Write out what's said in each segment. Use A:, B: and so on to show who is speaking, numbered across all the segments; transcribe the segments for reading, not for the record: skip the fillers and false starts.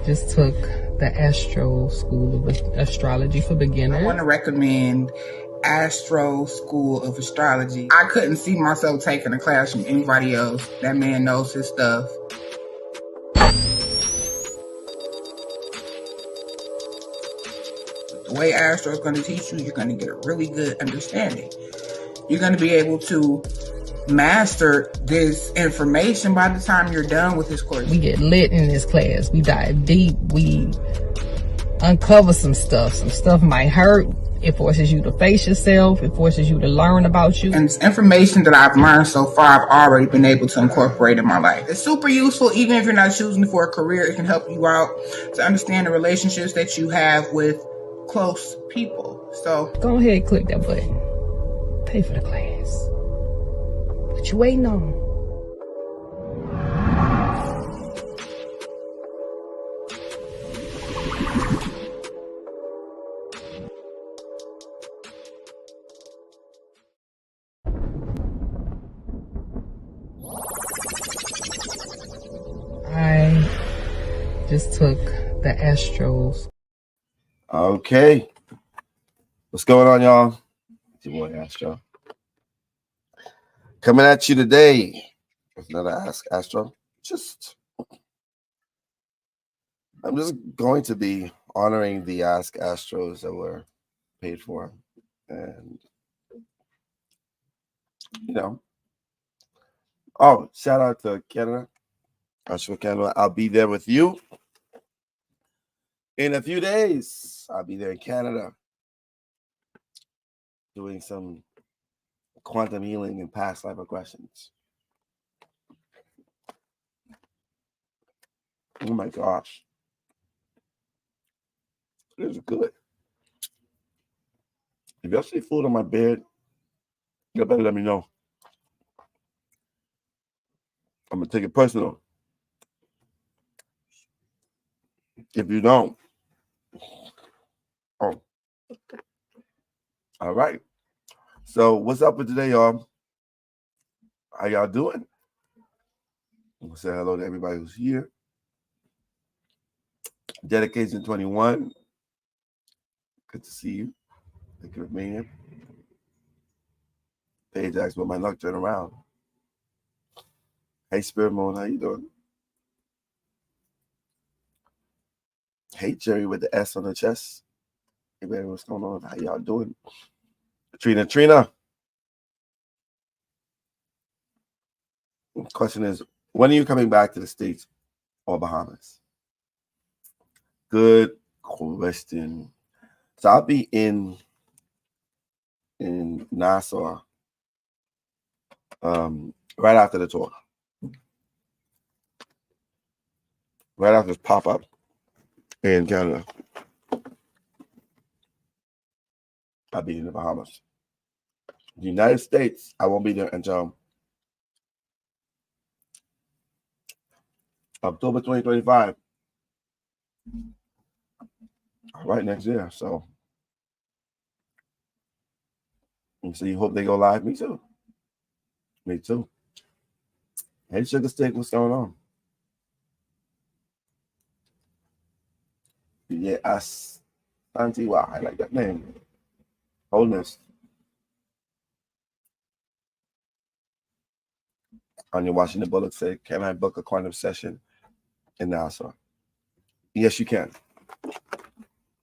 A: just took the Astro School of Astrology for Beginners.
B: I want to recommend Astro School of Astrology. I couldn't see myself taking a class from anybody else. That man knows his stuff. The way Astro is going to teach you, you're going to get a really good understanding. You're going to be able to master this information by the time you're done with this course.
A: We get lit in this class. We dive deep. We uncover some stuff. Some stuff might hurt. It forces you to face yourself. It forces you to learn about you.
B: And it's information that I've learned so far, I've already been able to incorporate in my life. It's super useful, even if you're not choosing for a career. It can help you out to understand the relationships that you have with close people. So
A: go ahead and click that button. Pay for the class. What you waiting on? I just took the Astros.
C: Okay. What's going on, y'all? It's your boy Astro. Coming at you today with another Ask Astro. I'm just going to be honoring the Ask Astros that were paid for. And, shout out to Canada. Astro Canada. I'll be there with you in a few days. I'll be there in Canada doing some quantum healing and past life regressions. Oh my gosh. It is good. If y'all see food on my bed, you better let me know. I'm going to take it personal. If you don't. Oh. All right. So what's up with today, y'all? How y'all doing? I'm going to say hello to everybody who's here. Dedication 21. Good to see you. Thank you for being here. Paige asked when my luck turn around. Hey, Spirit Moon, how you doing? Hey, Jerry with the S on the chest. Hey, baby, what's going on? How y'all doing? Trina. Question is, when are you coming back to the States or Bahamas? Good question. So I'll be in Nassau right after the tour. Right after this pop-up in Canada. I'll be in the Bahamas. The United States, I won't be there until October 2025. Right next year. So you hope they go live. Me too. Hey, Sugar Stick, what's going on? Yeah, Auntie, wow, I like that name. Wholeness. On your Washington Bullet say, can I book a quantum session in Nassau? Yes, you can.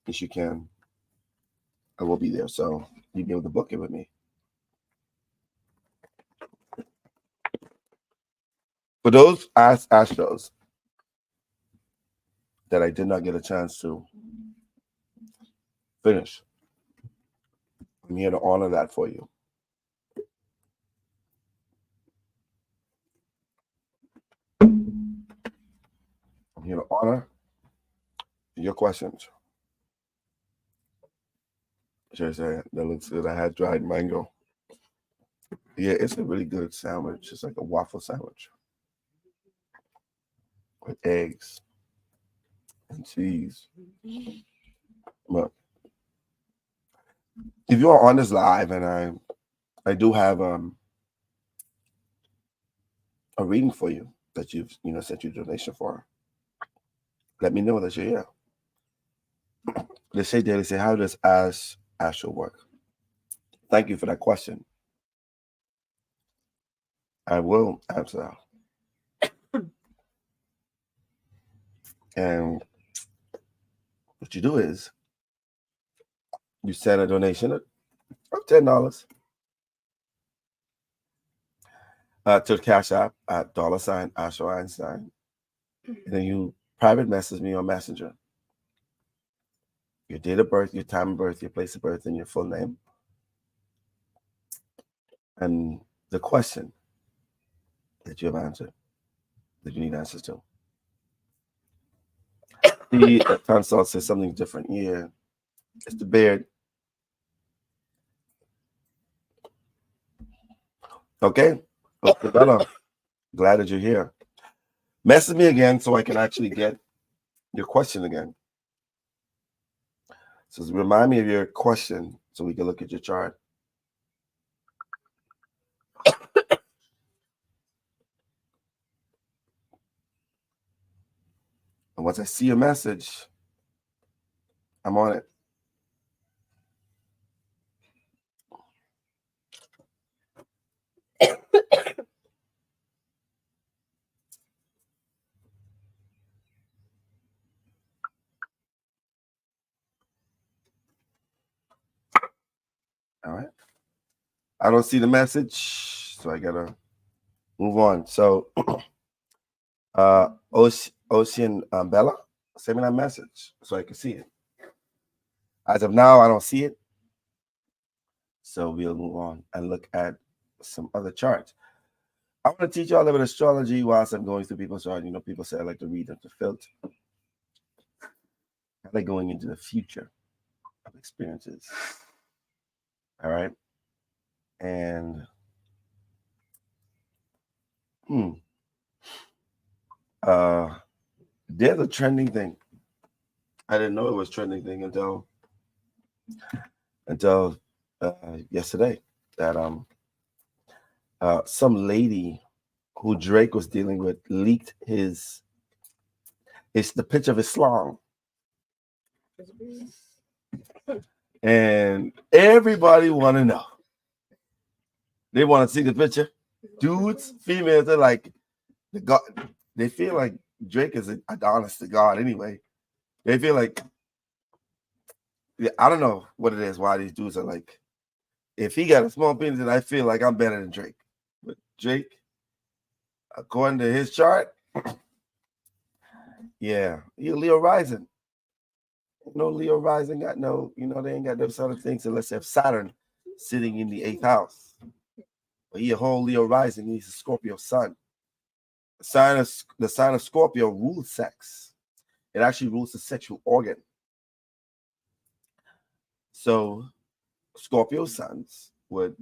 C: Yes, you can. I will be there, so you'll be able to book it with me. For those Astros that I did not get a chance to finish, I'm here to honor that for you. I'm here to honor your questions. Should I say that looks good? I had dried mango. Yeah, it's a really good sandwich. It's like a waffle sandwich with eggs and cheese. But if you are on this live, and I do have a reading for you that you've sent your donation for. let me know that you're here. They say, how does Astro work? Thank you for that question. I will answer. And what you do is you send a donation of $10 to the Cash App at $Astro Einstein. And then you private message me on Messenger. Your date of birth, your time of birth, your place of birth, and your full name. And the question that you have answered, that you need answers to. The consult says something different. Yeah, it's the beard. Okay, okay, Bella, glad that you're here. Message me again so I can actually get your question again. So remind me of your question so we can look at your chart. And once I see your message, I'm on it. All right. I don't see the message, so I gotta move on. So, Ocean Bella, send me that message so I can see it. As of now, I don't see it. So we'll move on and look at some other charts. I want to teach you all about astrology whilst I'm going through people's chart. You know, people say I like to read them to filter. I like going into the future of experiences. All right. And there's a trending thing. I didn't know it was trending thing until yesterday that some lady who Drake was dealing with leaked the picture of his slong. And everybody want to know. They want to see the picture. Dudes, females, they're like, God, they feel like Drake is Adonis to God anyway. They feel like, I don't know what it is, why these dudes are like, if he got a small penis, then I feel like I'm better than Drake. But Drake, according to his chart, yeah, he Leo rising. Leo rising got no, they ain't got those sort of things unless they have Saturn sitting in the 8th house. But he a whole Leo rising, he's a Scorpio sun. The sign of Scorpio rules sex. It actually rules the sexual organ. So Scorpio suns would,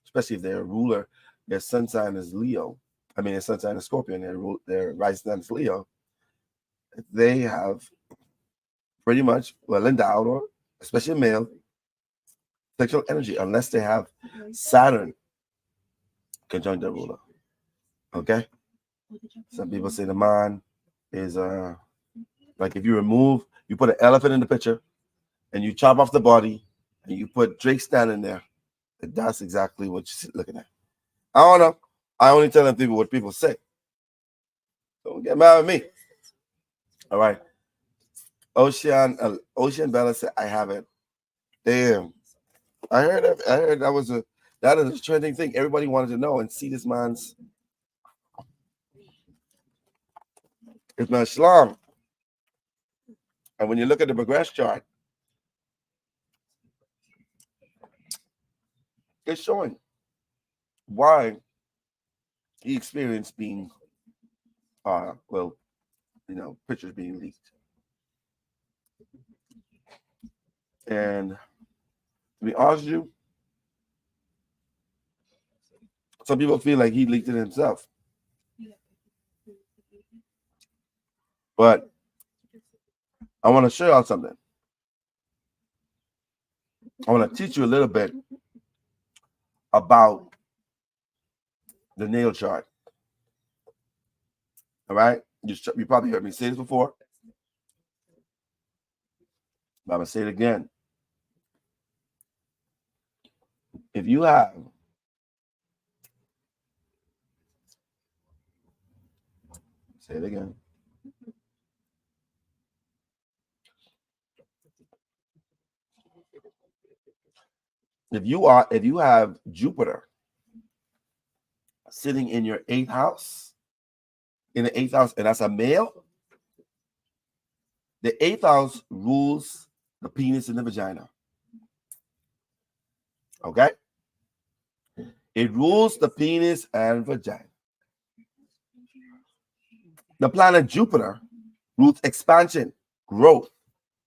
C: especially if they're a ruler, their sun sign is Leo. I mean, their sun sign is Scorpio, and their rising sign is Leo. They have pretty much well endowed, or especially male, sexual energy, unless they have Saturn conjunct their ruler. Okay? Some people say the mind is like if you put an elephant in the picture and you chop off the body and you put Drake standing there, that's exactly what you're looking at. I don't know. I only tell them people what people say. Don't get mad at me. All right. Ocean Bella said, I have it. Damn. I heard that is a trending thing. Everybody wanted to know and see this man's schlong. And when you look at the progress chart, it's showing why he experienced being pictures being leaked. And to be honest with you, some people feel like he leaked it himself. But I want to show y'all something. I want to teach you a little bit about the natal chart. All right? You probably heard me say this before, but I'm going to say it again. If you have say it again. If you have Jupiter sitting in your 8th house, and that's a male, the 8th house rules the penis and the vagina. Okay? It rules the penis and vagina. The planet Jupiter rules expansion, growth,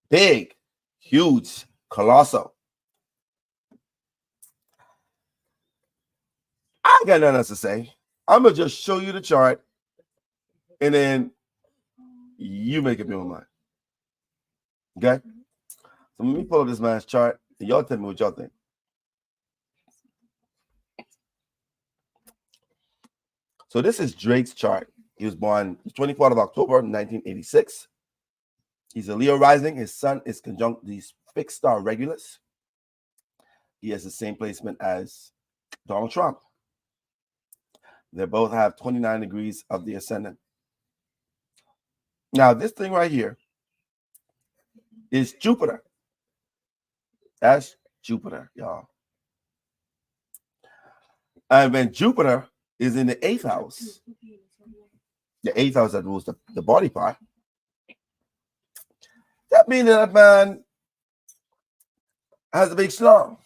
C: big, huge, colossal. I got nothing else to say. I'm going to just show you the chart, and then you make up your own mind. Okay? So let me pull up this man's chart, and y'all tell me what y'all think. So this is Drake's chart. He was born the 24th of October, 1986. He's a Leo rising. His sun is conjunct these fixed star Regulus. He has the same placement as Donald Trump. They both have 29 degrees of the ascendant. Now, this thing right here is Jupiter. That's Jupiter, y'all. And when Jupiter is in the 8th house, the 8th house that rules the body part, that means that man has a big schlong.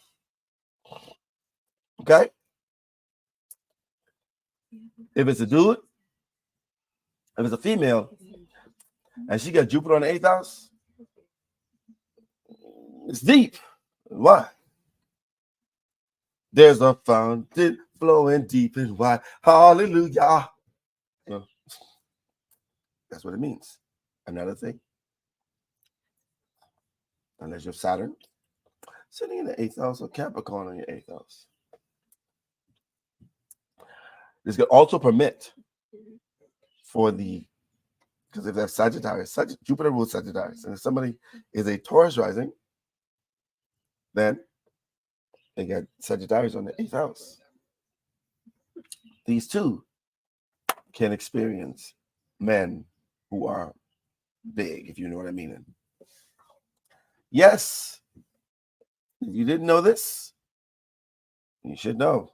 C: Okay? If it's a dude, if it's a female, and she got Jupiter on the 8th house, it's deep. Why? There's a fountain flowing deep and wide. Hallelujah. Well, that's what it means. Another thing. Unless you're Saturn sitting in the 8th house or Capricorn in your 8th house. This could also permit for because if that's Sagittarius, Jupiter rules Sagittarius, and if somebody is a Taurus rising, then they got Sagittarius on the 8th house. These two can experience men who are big, if you know what I mean. Yes, if you didn't know this, you should know.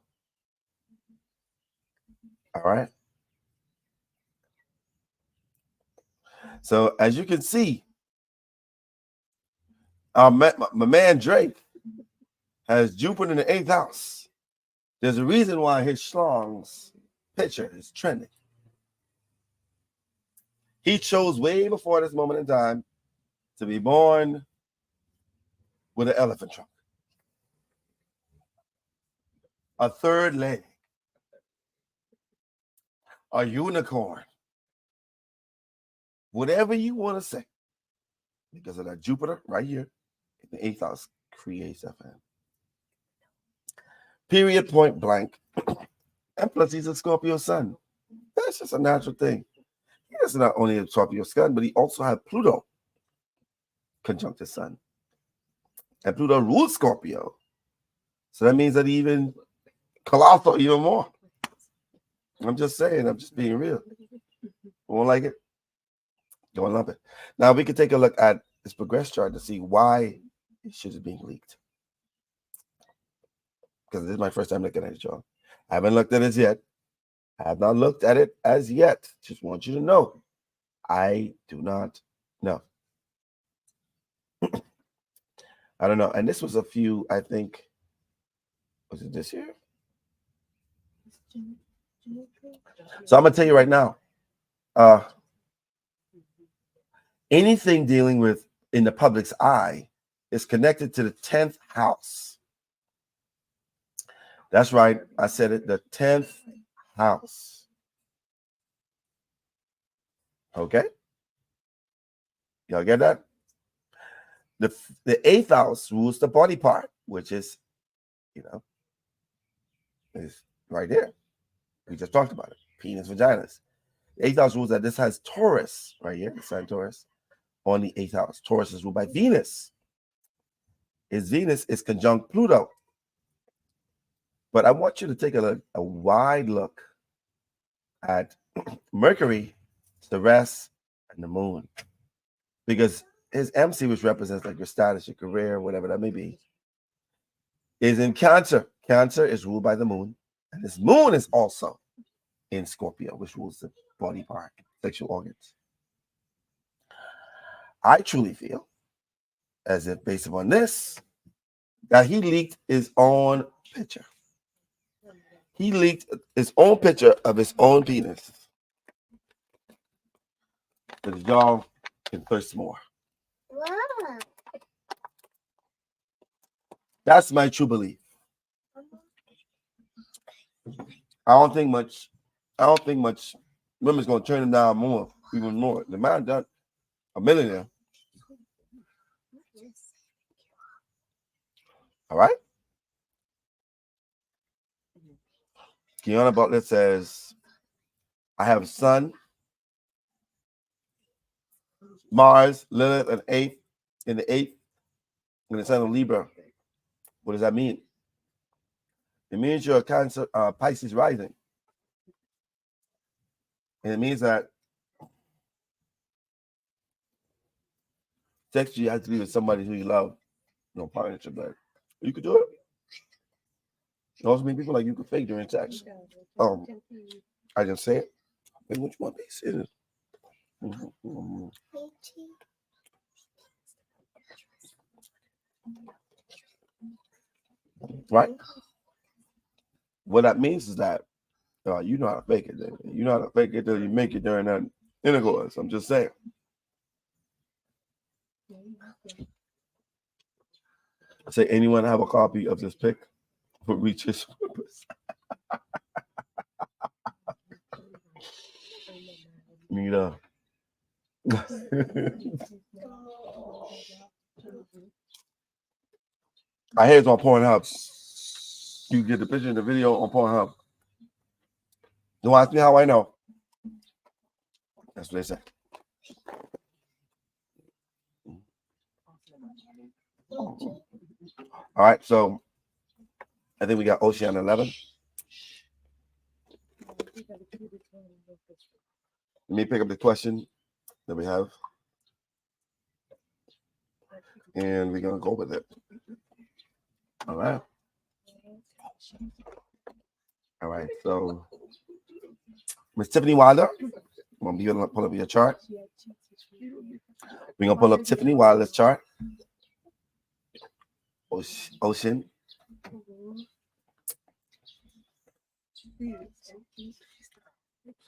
C: All right. So as you can see, my man Drake has Jupiter in the 8th house. There's a reason why his schlong's picture is trending. He chose way before this moment in time to be born with an elephant trunk, a third leg, a unicorn, whatever you want to say, because of that Jupiter right here in the 8th house creates that fan. Period, point blank. And plus, he's a Scorpio sun. That's just a natural thing. He is not only a Scorpio sun, but he also has Pluto conjunct his sun. And Pluto rules Scorpio. So that means that even colossal even more. I'm just saying, I'm just being real. Won't like it? Don't love it. Now we can take a look at this progress chart to see why it should be being leaked. Because this is my first time looking at it, y'all. I haven't looked at it yet. I have not looked at it as yet. Just want you to know. I do not know. I don't know. And this was a few, I think, was it this year? So I'm going to tell you right now. Anything dealing with in the public's eye is connected to the 10th house. That's right. I said it. The 10th house. Okay. Y'all get that? The 8th house rules the body part, which is, is right there. We just talked about it. Penis, vaginas. The 8th house rules that this has Taurus right here, the sign Taurus, on the 8th house. Taurus is ruled by Venus. Venus is conjunct Pluto. But I want you to take a wide look at Mercury, the rest, and the moon. Because his MC, which represents like your status, your career, whatever that may be, is in Cancer. Cancer is ruled by the moon. And this moon is also in Scorpio, which rules the body part, sexual organs. I truly feel, as if based upon this, that he leaked his own picture. He leaked his own picture of his own penis. Because y'all can thirst more.
D: Wow.
C: That's my true belief. I don't think much women's gonna turn him down more, even more. The man done a millionaire. All right. Kiana Butler says, I have Sun, Mars, Lilith, and in the 8th, and the sign of Libra. What does that mean? It means you're a Cancer, Pisces rising. And it means that sexually you have to be with somebody who you love, no partnership, but you could do it. It also means people like you could fake during sex. I didn't say it. Wait, which one piece is it? Right? What that means is that you know how to fake it. You know how to fake it till you make it during that intercourse. I'm just saying. Say, anyone have a copy of this pic for reach's purpose? Neither. I hear it's on Pornhub. You get the picture in the video on Pornhub. Don't ask me how I know. That's what they say. All right, so I think we got Ocean 11. Let me pick up the question that we have, and we're gonna go with it. All right. All right. So, Miss Tiffany Wilder, I'm gonna pull up your chart. We're gonna pull up Tiffany Wilder's chart. Ocean.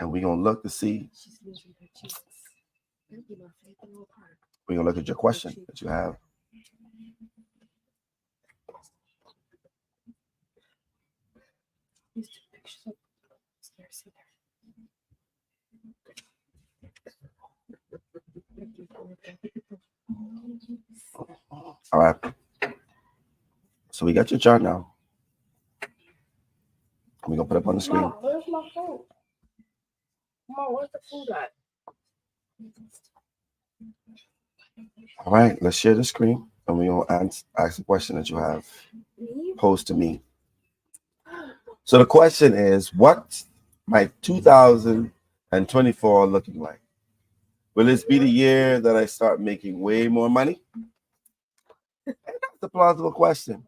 C: And we're gonna look to see. We're gonna look at your question that you have. All right. So we got your chart now. We're gonna put it up on the screen.
D: Mom, where's my phone? Mom, where's the food at?
C: All right, let's share the screen, and we're gonna ask the question that you have posed to me. So the question is, what my 2024 looking like? Will this be the year that I start making way more money? And that's a plausible question.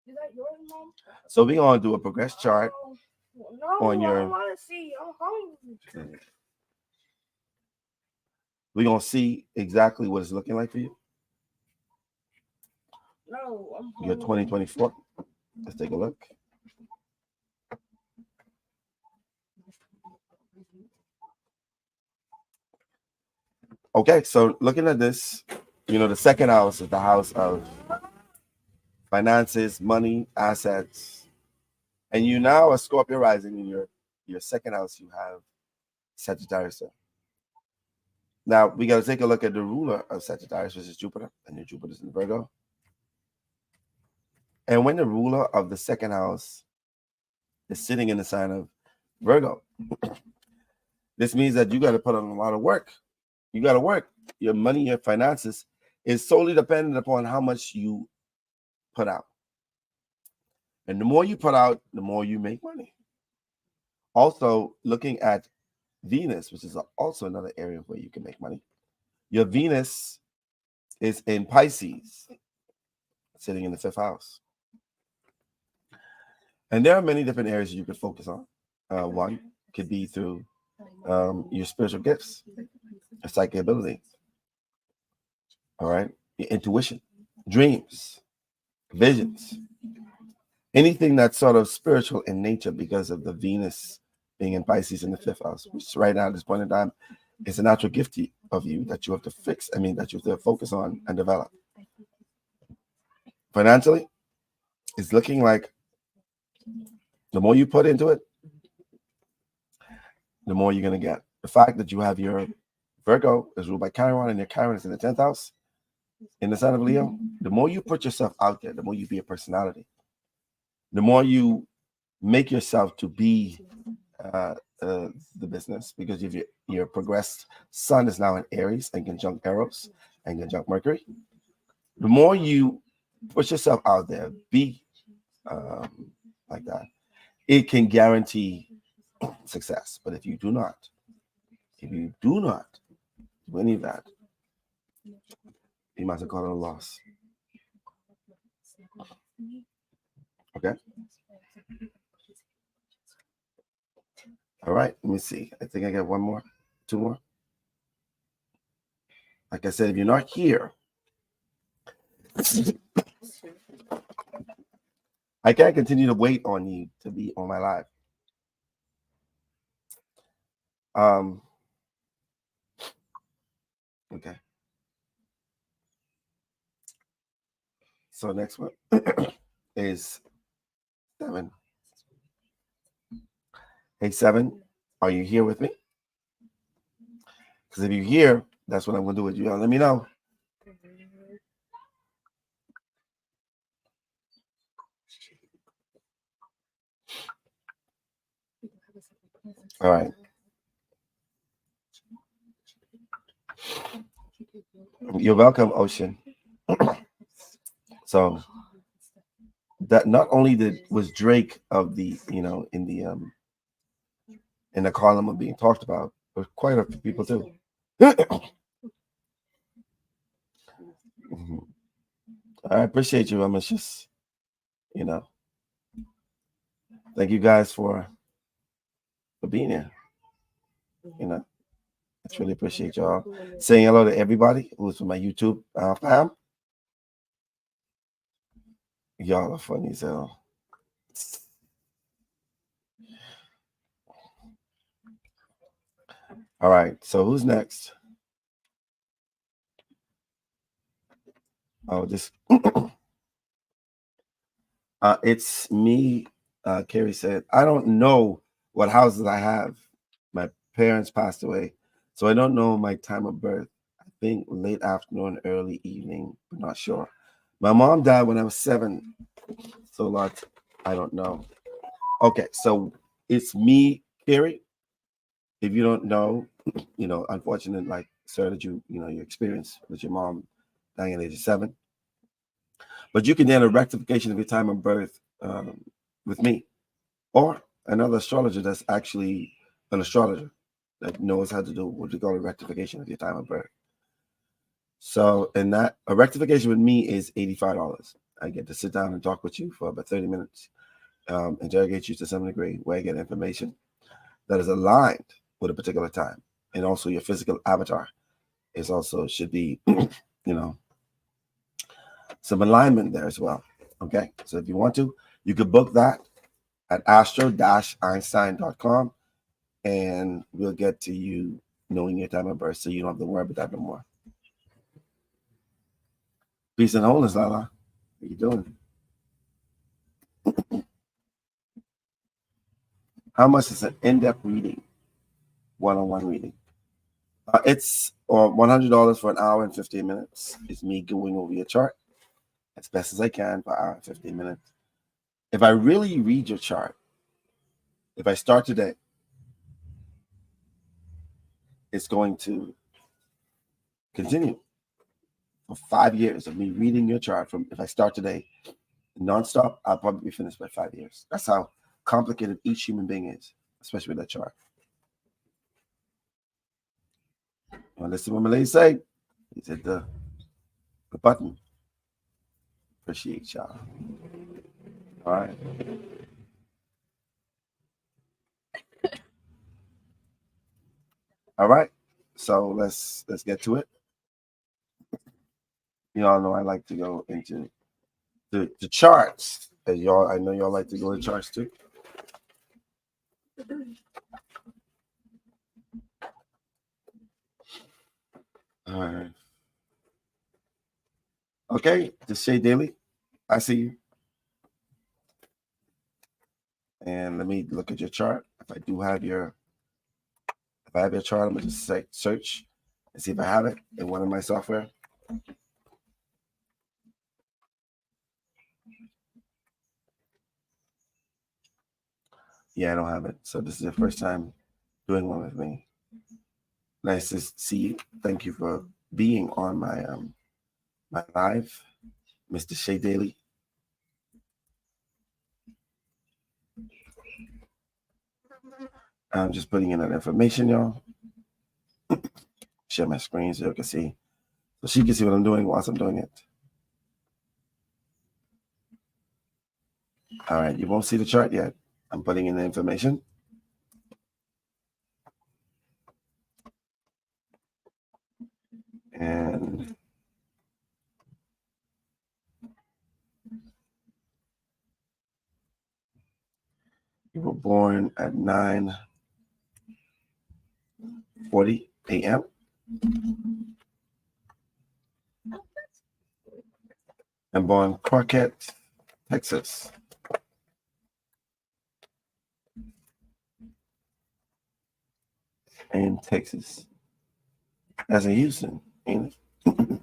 D: Is that yours, Mom?
C: So we're gonna do a progress chart
D: No,
C: on your.
D: I want to see. I'm hungry.
C: We're gonna see exactly what it's looking like for you.
D: No, I'm hungry.
C: Your 2024. Let's take a look. Okay, so looking at this, the second house is the house of finances, money, assets, and you now are Scorpio rising in your second house. You have Sagittarius. Now we got to take a look at the ruler of Sagittarius, which is Jupiter, and your Jupiter is in Virgo. And when the ruler of the second house is sitting in the sign of Virgo, This means that you got to put on a lot of work. You got to work. Your money, your finances is solely dependent upon how much you put out. And the more you put out, the more you make money. Also, looking at Venus, which is also another area where you can make money. Your Venus is in Pisces, sitting in the 5th house. And there are many different areas you could focus on. One could be through your spiritual gifts, your psychic ability, all right, your intuition, dreams, visions, anything that's sort of spiritual in nature because of the Venus being in Pisces in the 5th house, which right now at this point in time is a natural gift of you that you have to fix. I mean, that you have to focus on and develop. Financially, it's looking like the more you put into it, the more you're going to get. The fact that you have your Virgo is ruled by Chiron and your Chiron is in the 10th house in the sign of Leo, the more you put yourself out there, the more you be a personality. The more you make yourself to be the business, because if your progressed sun is now in Aries and conjunct Eros and conjunct Mercury, the more you put yourself out there, be like that, it can guarantee success. But if you do not do any of that, you might have called it a loss. Okay. All right. Let me see. I think I got one more, two more. Like I said, if you're not here, I can't continue to wait on you to be on my live. Okay. So next one is 7. Hey, 7, are you here with me? Because if you're here, that's what I'm going to do with you. Let me know. All right. You're welcome, Ocean. So that not only was Drake of the, in the column of being talked about, but quite a few people too. I appreciate you. I'm just, thank you guys for being here. I really appreciate y'all. Saying hello to everybody who's from my YouTube fam. Y'all are funny as hell. All right, so who's next? Oh, this it's me. Carrie said, I don't know what houses I have. My parents passed away, so I don't know my time of birth. I think late afternoon, early evening, but not sure. My mom died when I was 7, so lots I don't know. Okay, so it's me, Carrie. If you don't know, unfortunate, like, sir, that your experience with your mom dying at age of 7. But you can get a rectification of your time of birth with me, or another astrologer that's actually an astrologer that knows how to do what we call a rectification of your time of birth. So, and that a rectification with me is $85. I get to sit down and talk with you for about 30 minutes, interrogate you to some degree, where I get information that is aligned with a particular time, and also your physical avatar is also should be, some alignment there as well. Okay, so if you want to, you could book that at astro-einstein.com, and we'll get to you knowing your time of birth, so you don't have to worry about that no more. Peace and wholeness, Lala. How you doing? How much is an in-depth reading? One-on-one reading. It's $100 for an hour and 15 minutes. It's me going over your chart as best as I can for an hour and 15 minutes. If I really read your chart, if I start today it's going to continue for 5 years of me reading your chart. From if I start today nonstop, I'll probably be finished by 5 years. That's how complicated each human being is, especially with that chart. Well, listen to what my lady say. He's hit the button. Appreciate y'all. All right. All right. So let's get to it. You all know I like to go into the charts. As y'all, I know y'all like to go to charts too. All right. Okay, just Shay Daily. I see you. And let me look at your chart. If I have your chart, I'm gonna just say search and see if I have it in one of my software. Yeah, I don't have it. So this is the first time doing one with me. Nice to see you. Thank you for being on my my live, Mr. Shay Daily. I'm just putting in that information, y'all. Share my screen so you can see. So she can see what I'm doing whilst I'm doing it. All right, you won't see the chart yet. I'm putting in the information. And you were born at 9:40 a.m. and born Crockett, Texas. In Texas. As in Houston, ain't it?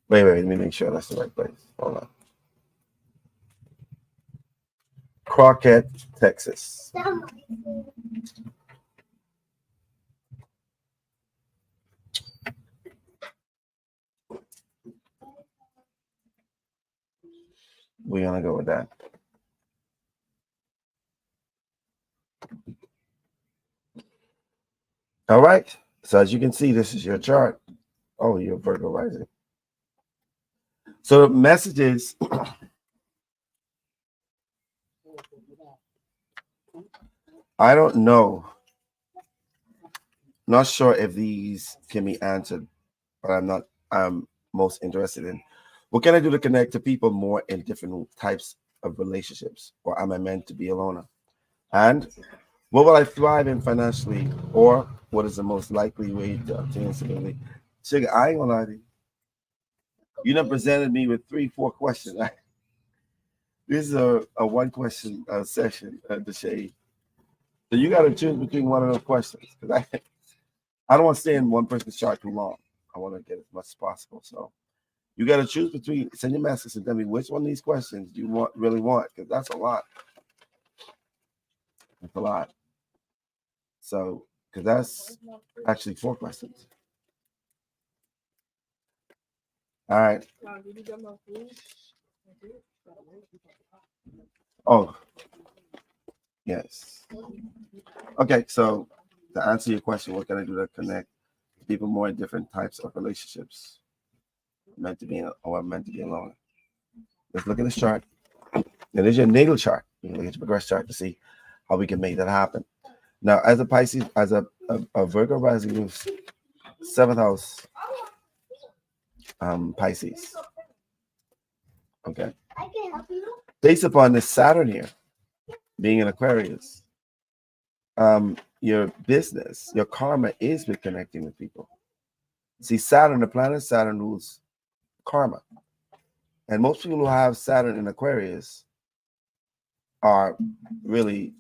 C: Wait, let me make sure that's the right place. Hold on. Crockett, Texas. We're gonna go with that. All right. So as you can see, this is your chart. Oh, you're Virgo rising. So the message is I don't know. Not sure if these can be answered, but I'm most interested in what can I do to connect to people more in different types of relationships, or am I meant to be a loner? And what will I thrive in financially, or what is the most likely way to obtain stability? Sugar, I ain't gonna lie to you. You done presented me with 3-4 questions. This is a one question session, the shade. So you got to choose between one of those questions, because I don't want to stay in one person's chart too long. I want to get as much as possible. So you got to choose between, send your message and tell me which one of these questions do you really want, because that's a lot. That's a lot. So, because that's actually 4 questions. All right. Oh, yes. Okay, so to answer your question, what can I do to connect people more in different types of relationships? Meant to be or meant to be alone. Let's look at this chart. It is your natal chart. You can look at your progress chart to see how we can make that happen. Now, as a Pisces, as a Virgo rising with 7th house Pisces. Okay. Based upon the Saturn here being in Aquarius, your business, your karma is with connecting with people. See, Saturn, the planet Saturn rules karma. And most people who have Saturn in Aquarius don't really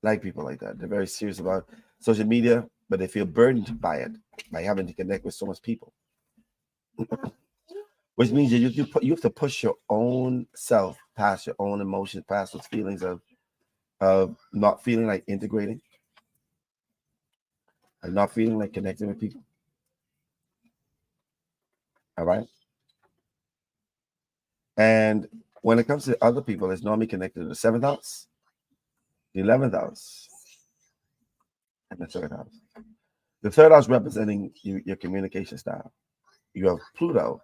C: like people like that. They're very serious about social media, but they feel burdened by it, by having to connect with so much people. Which means that you have to push your own self past your own emotions, past those feelings of not feeling like integrating. Are you not feeling like connecting with people? All right. And when it comes to other people, it's normally connected to the 7th house, the 11th house, and the 3rd house. The 3rd house representing your communication style. You have Pluto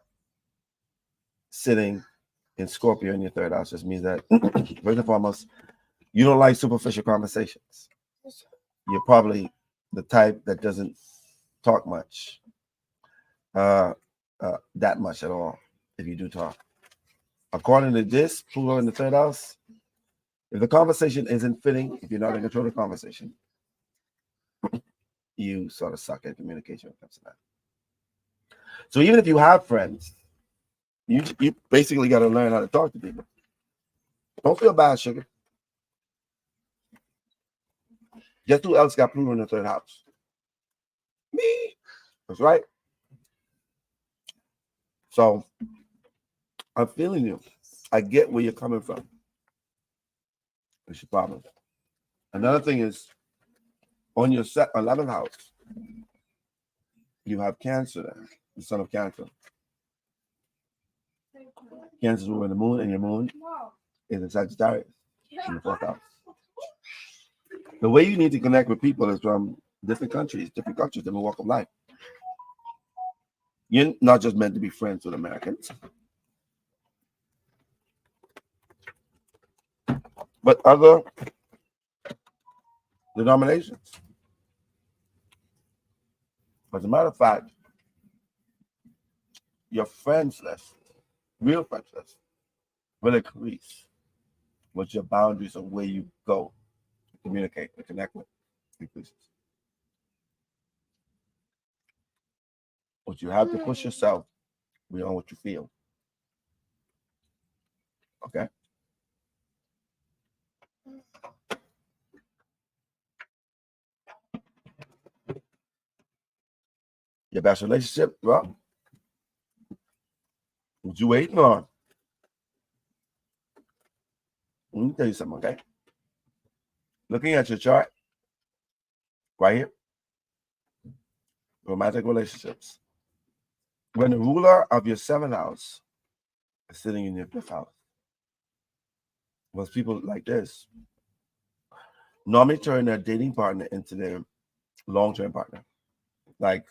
C: sitting in Scorpio in your 3rd house. Just means that, first and foremost, you don't like superficial conversations. You're probably the type that doesn't talk much, that much at all, if you do talk. According to this, Pluto in the 3rd house, if the conversation isn't fitting, if you're not in control of the conversation, you sort of suck at communication when it comes to that. So even if you have friends, you basically got to learn how to talk to people. Don't feel bad, sugar. Guess who else got Pluto in the 3rd house? Me. That's right. So I'm feeling you. I get where you're coming from. It's your problem. Another thing is, on your 11th house, you have Cancer there, the son of Cancer. Cancer is ruling the moon, and your moon is in Sagittarius in the 4th house. The way you need to connect with people is from different countries, different walk of life. You're not just meant to be friends with Americans, but other denominations. As a matter of fact, your friends list, real friends list, will increase with your boundaries of where you go to communicate and connect with increases. But you have to push yourself beyond what you feel. Okay? Your best relationship, well, what you waiting on? Let me tell you something, okay? Looking at your chart, right here, romantic relationships. When the ruler of your 7th house is sitting in your 5th house, most people like this normally turn their dating partner into their long-term partner. Like,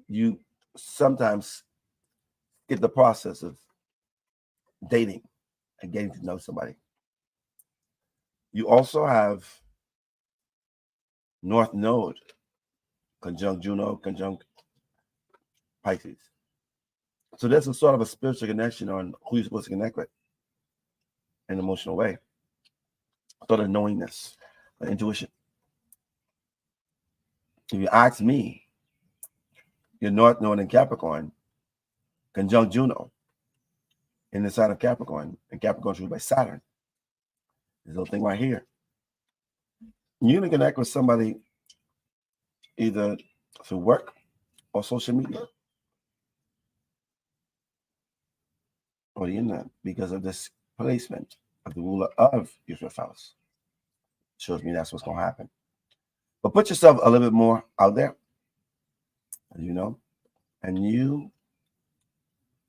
C: you sometimes get the process of dating and getting to know somebody. You also have North Node, conjunct Juno, conjunct Pisces. So there's a sort of a spiritual connection on who you're supposed to connect with in an emotional way. Sort of knowingness, intuition. If you ask me, your North Node in Capricorn, conjunct Juno, in the sign of Capricorn, and Capricorn is ruled by Saturn. This little thing right here. You're going to connect with somebody either through work or social media or the internet because of this placement of the ruler of your 5th house. Shows me that's what's going to happen. But put yourself a little bit more out there, you know, and you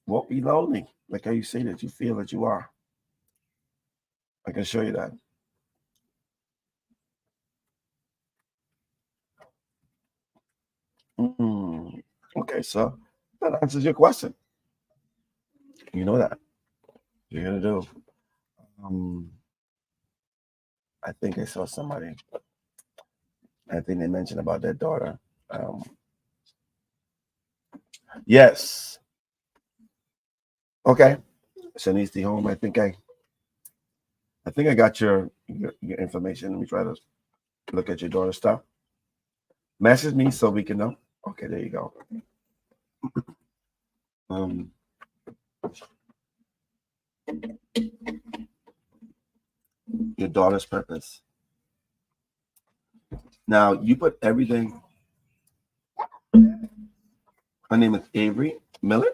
C: won't be lonely like how you say that you feel that you are. I can show you that. Okay, so that answers your question. You know that. You're going to do. I think I saw somebody. I think they mentioned about their daughter. Yes. Okay. Shanice home. I think I got your information. Let me try to look at your daughter's stuff. Message me so we can know. Okay, there you go. Your daughter's purpose. Now you put everything. Her name is Avery Miller.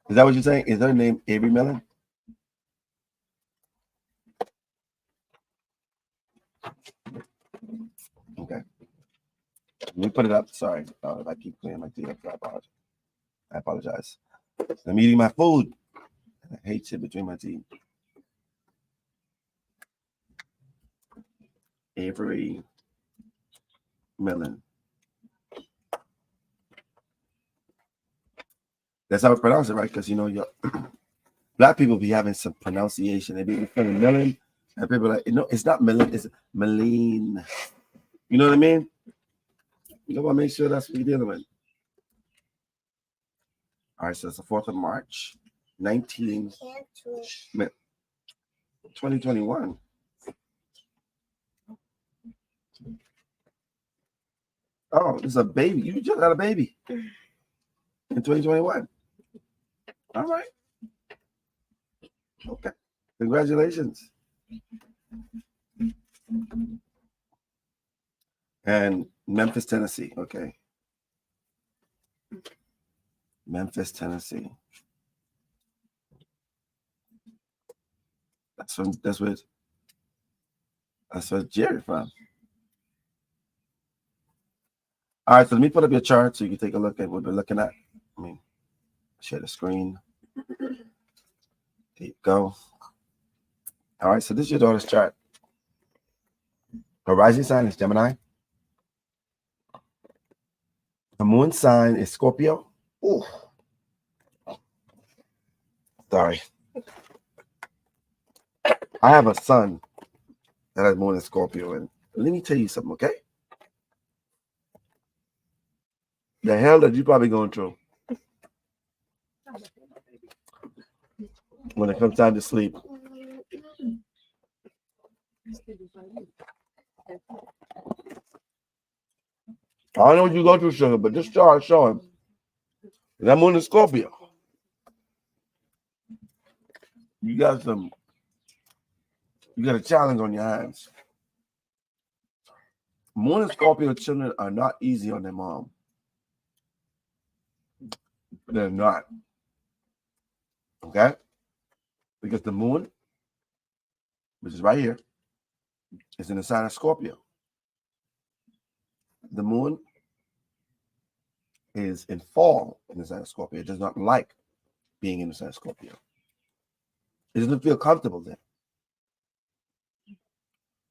C: Is that what you're saying? Is her name Avery Miller? Let me put it up. Sorry. If I keep cleaning my teeth, I apologize. I'm eating my food. I hate shit between my teeth. Avery Millen. That's how I pronounce it, right? Because black people be having some pronunciation. They be feeling Millen, and people are like, no, it's not Millen, it's Millen. You know what I mean? You want to make sure that's what you're dealing with. All right, so it's the 4th of March, 2021. Oh, it's a baby. You just had a baby in 2021. All right. Okay. Congratulations. And Memphis, Tennessee. Okay. Memphis, Tennessee. That's where Jerry from. All right, so let me put up your chart so you can take a look at what we're looking at. Let me share the screen. There you go. All right, so this is your daughter's chart. Her rising sign is Gemini. The moon sign is Scorpio. Ooh. Sorry. I have a son that has moon in Scorpio, and let me tell you something, okay? The hell that you probably going through when it comes time to sleep. I don't know what you go through, sugar, but this chart is showing that moon in Scorpio. You got a challenge on your hands. Moon and Scorpio children are not easy on their mom. They're not. Okay? Because the moon, which is right here, is in the sign of Scorpio. The moon is in fall in the sign of Scorpio. It does not like being in the sign of Scorpio. It doesn't feel comfortable there.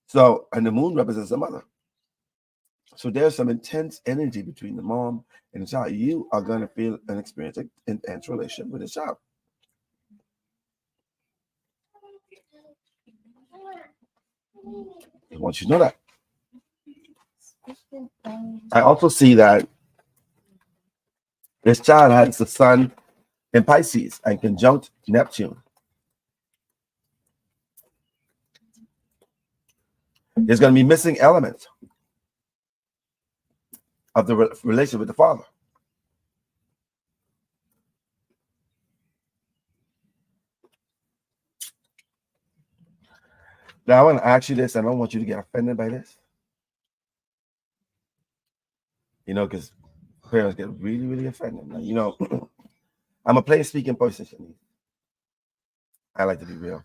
C: So, and the moon represents the mother. So there's some intense energy between the mom and the child. You are going to feel and experience an intense relationship with the child. I want you to know that. I also see that this child has the sun in Pisces and conjunct Neptune. There's going to be missing elements of the relationship with the father. Now, I want to ask you this, and I don't want you to get offended by this. Because parents get really, really offended. Now, I'm a plain speaking person. I like to be real.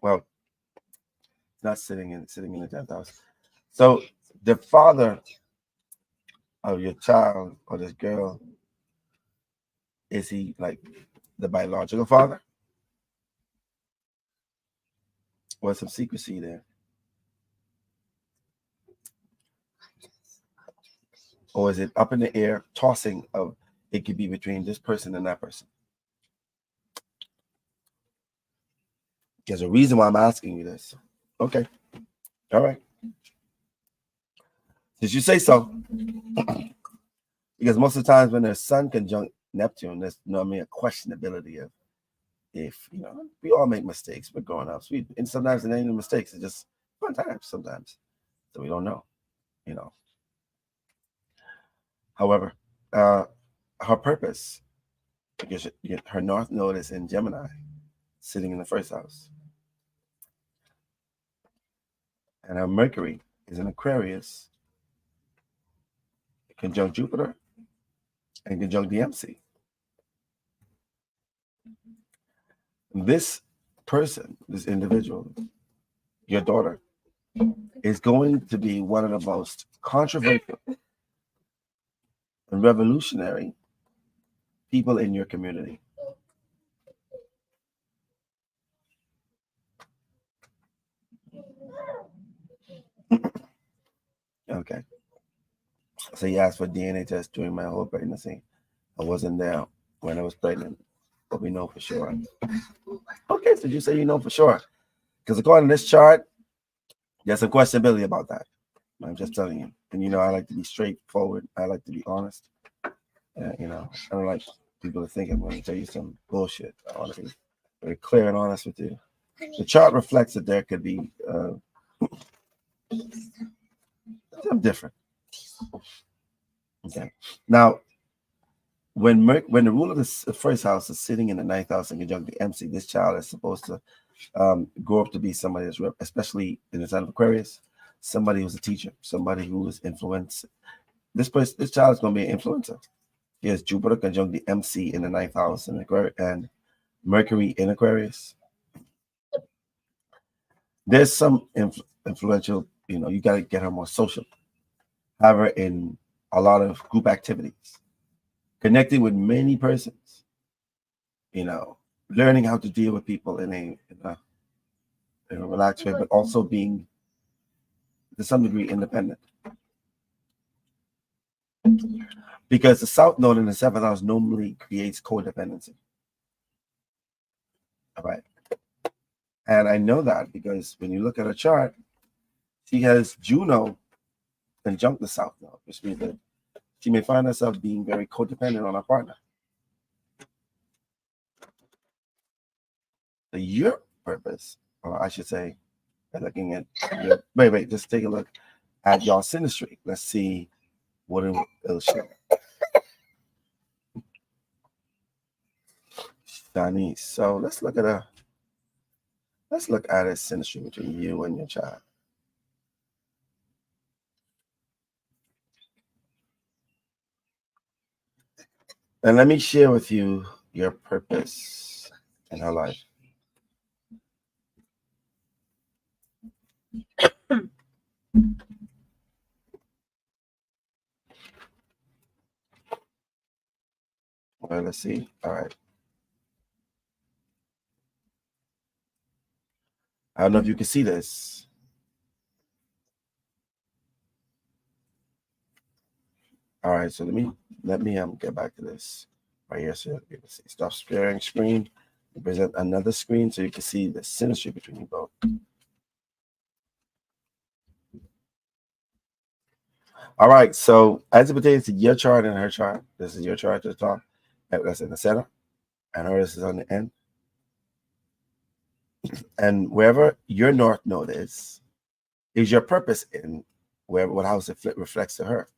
C: Well, not sitting in the 10th house. So the father of your child or this girl, is he like the biological father? Or some secrecy there? Or is it up in the air, tossing of it could be between this person and that person? There's a reason why I'm asking you this. Okay. All right. Since you say so, because most of the times when there's Sun conjunct Neptune, there's a questionability of if, we all make mistakes. We're growing up. And sometimes it ain't even mistakes. It's just fun times sometimes. So we don't know, However, her purpose, because her North Node is in Gemini, sitting in the first house. And her Mercury is in Aquarius, conjunct Jupiter, and conjunct DMC. This person, this individual, your daughter, is going to be one of the most controversial and revolutionary people in your community. Okay. So you asked for DNA test during my whole pregnancy. I wasn't there when I was pregnant, but we know for sure. Okay, so you say you know for sure. Because according to this chart, there's some questionability about that. I'm just telling you. And you know, I like to be straightforward. I like to be honest. You know, I don't like people to think I'm going to tell you some bullshit. I want to be very clear and honest with you. The chart reflects that there could be something different. Okay. Now, when the ruler of the first house is sitting in the ninth house in conjunct the MC, this child is supposed to grow up to be somebody that's, especially in the sign of Aquarius, somebody who's a teacher, somebody who is influenced. This child is going to be an influencer. He has Jupiter conjunct the MC in the ninth house and Mercury in Aquarius. There's some influential, you know, you got to get her more social. Have her in a lot of group activities, connecting with many persons, you know, learning how to deal with people in a relaxed way, but also being to some degree independent. Because the South Node in the seventh house normally creates codependency. All right. And I know that because when you look at a chart, she has Juno conjunct the South Node, which means that she may find herself being very codependent on her partner. Your purpose, or I should say, by looking at your, wait, just take a look at your synastry. Let's see what it'll show. Shanice. So let's look at a synastry between you and your child. And let me share with you your purpose in her life. Well, let's see. All right. I don't know if you can see this. All right, so let me get back to this right here so you can see. Stop sharing screen. Present another screen so you can see the synastry between you both. All right, so as it pertains to your chart and her chart, this is your chart to the top. That's in the center, and hers is on the end. And wherever your north node is your purpose in what house it reflects to her.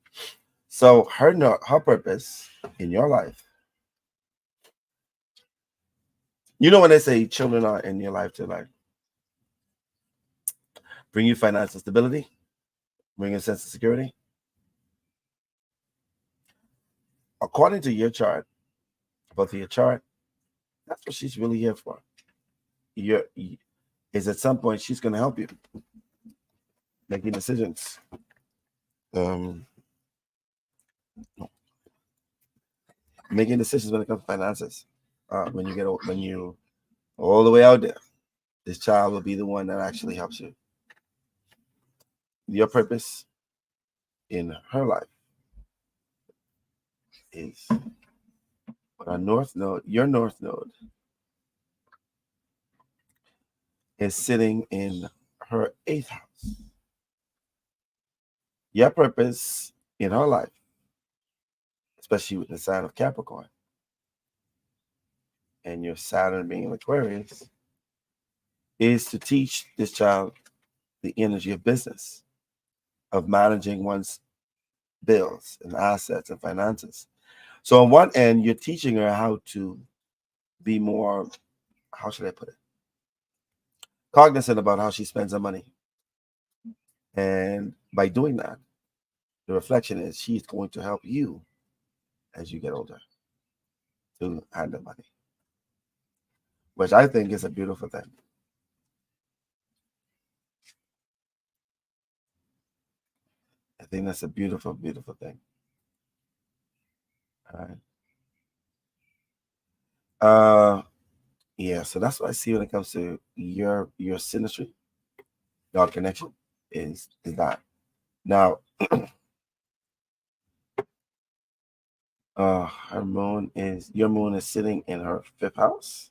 C: So her purpose in your life. You know when they say children are in your life to like bring you financial stability, bring you a sense of security. According to your chart, both of your chart, that's what she's really here for. Is at some point she's going to help you making decisions. Making decisions when it comes to finances. When you all the way out there, this child will be the one that actually helps you. Your purpose in her life is our north node. Your north node is sitting in her eighth house. Your purpose in her life, especially with the sign of Capricorn, and your Saturn being in Aquarius, is to teach this child the energy of business, of managing one's bills and assets and finances. So on one end, you're teaching her how to be more, how should I put it, cognizant about how she spends her money. And by doing that, the reflection is she's going to help you as you get older to handle money, which I think is a beautiful thing. think that's a beautiful, beautiful thing. All right. Yeah, so that's what I see when it comes to your synastry, your connection is that. Now your moon is sitting in her 5th house.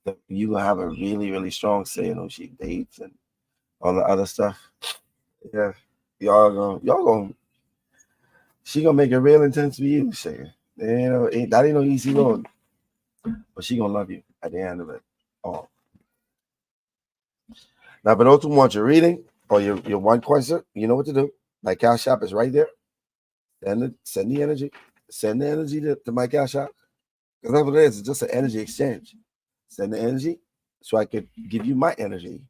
C: So you will have a really, really strong say in who she dates and all the other stuff. Yeah. Y'all gonna she gonna make it real intense for you, Shay. That ain't no easy road. But she gonna love you at the end of it all. Now, for those who want your reading or your one question, you know what to do. My Cash App is right there. Send the energy. Send the energy to my Cash App. Because that's what it is. It's just an energy exchange. Send the energy so I could give you my energy.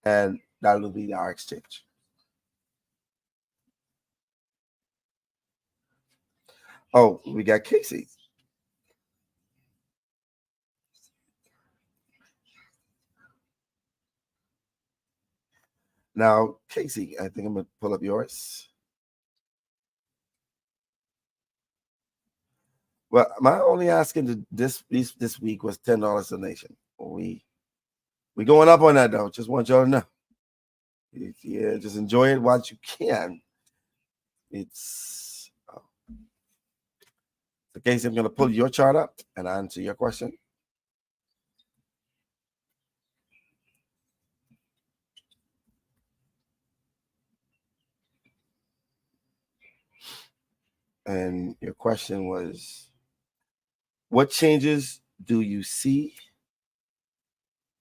C: And that'll be our exchange. Oh, we got Casey. Now, Casey, I think I'm going to pull up yours. Well, my only asking this week was $10 donation. We going up on that, though. Just want y'all to know. Yeah, just enjoy it while you can. It's so Casey, I'm going to pull your chart up and answer your question. And your question was, what changes do you see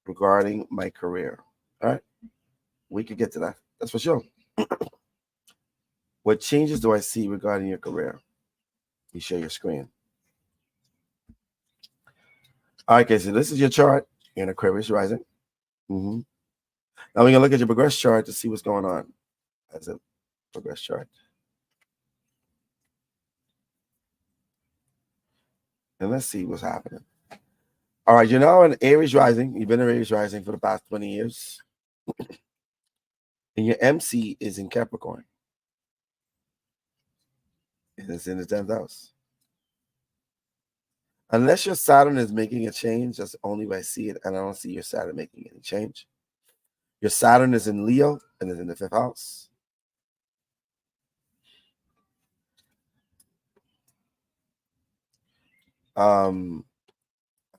C: regarding my career? All right, we could get to that. That's for sure. What changes do I see regarding your career? You share your screen. All right, Casey, this is your chart in Aquarius rising. Now we're going to look at your progress chart to see what's going on as a progress chart. And let's see what's happening. All right, you're now in Aries rising. You've been in Aries rising for the past 20 years. And your MC is in Capricorn. And it's in the 10th house. Unless your Saturn is making a change, that's the only way I see it. And I don't see your Saturn making any change. Your Saturn is in Leo and is in the 5th house.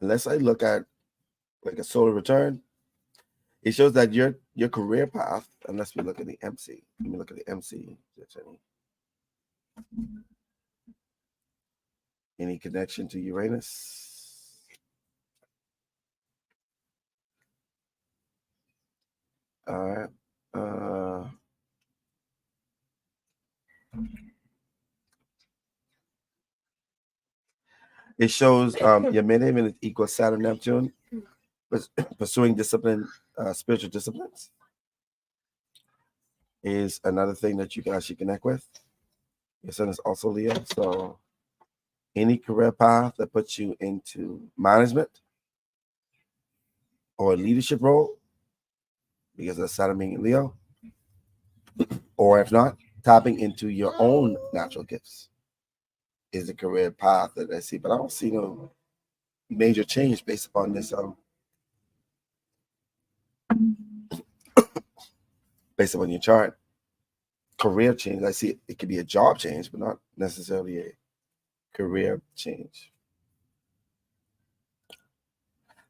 C: Unless I look at like a solar return, it shows that your career path, unless we look at the MC. Let me look at the MC. Any connection to Uranus? All right. It shows your midheaven is equal Saturn Neptune, pursuing discipline, spiritual disciplines is another thing that you can actually connect with. Your sun is also Leo, so any career path that puts you into management or a leadership role, because of Saturn being Leo, or if not, tapping into your own natural gifts is the career path that I see. But I don't see no major change based upon this. Based upon your chart, career change. I see it could be a job change, but not necessarily a career change.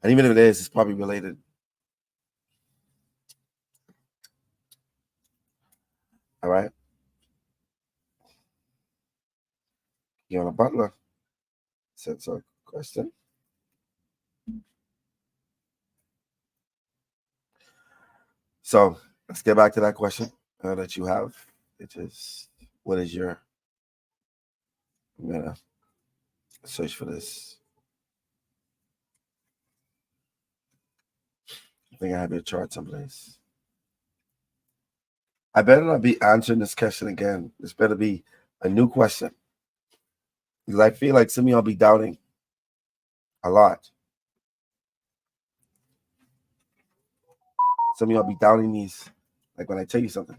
C: And even if it is, it's probably related. All right. You're on a butler. That's a question. So let's get back to that question that you have. It is, what is your, I'm going to search for this. I think I have your chart someplace. I better not be answering this question again. This better be a new question. Because I feel like some of y'all be doubting a lot. Some of y'all be doubting these, like when I tell you something.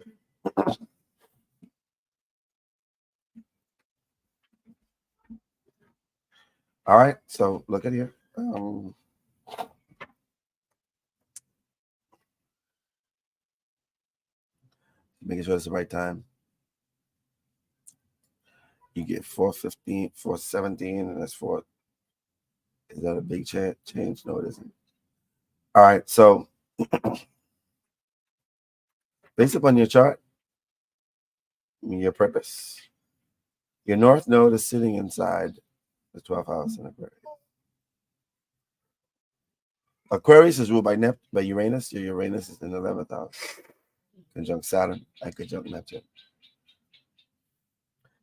C: All right, so look at here. Making sure it's the right time. You get 415, 417, and that's 4. Is that a big change? No, it isn't. All right, so based upon your chart, your purpose, your North Node is sitting inside the 12th house in Aquarius. Aquarius is ruled by Uranus. Your Uranus is in the 11th house, conjunct Saturn and conjunct Neptune.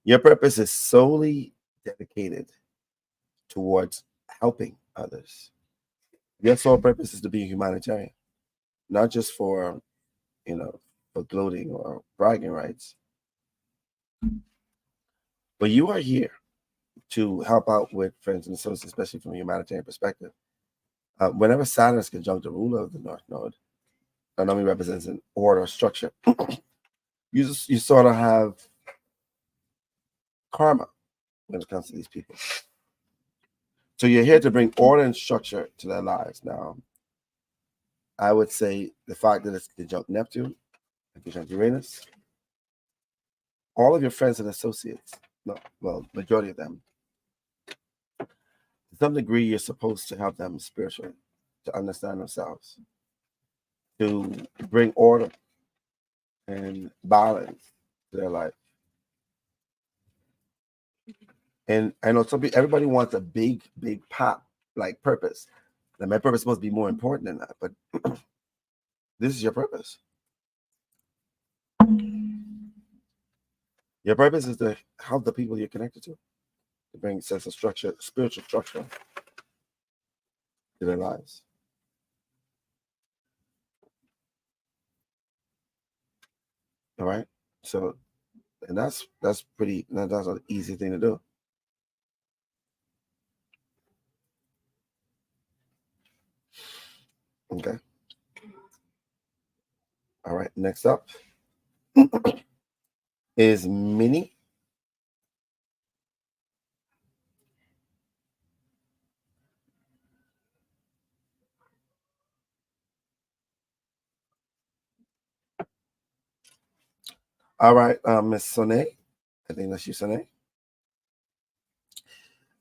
C: Your purpose is solely dedicated towards helping others. Your sole purpose is to be a humanitarian, not just for, for gloating or bragging rights. But you are here to help out with friends and associates, especially from a humanitarian perspective. Whenever Saturn is conjunct the ruler of the North Node, that normally represents an order or structure. You sort of have karma when it comes to these people. So you're here to bring order and structure to their lives. Now, I would say the fact that it's conjunct Neptune and conjunct Uranus, all of your friends and associates, majority of them, to some degree, you're supposed to help them spiritually, to understand themselves, to bring order and balance to their life. And I know everybody wants a big pop, like purpose. Now, my purpose must be more important than that, but this is your purpose. Your purpose is to help the people you're connected to bring a sense of structure, spiritual structure to their lives. All right. So, and that's an easy thing to do. Okay. All right. Next up is Minnie. All right, Miss Soné. I think that's you, Soné.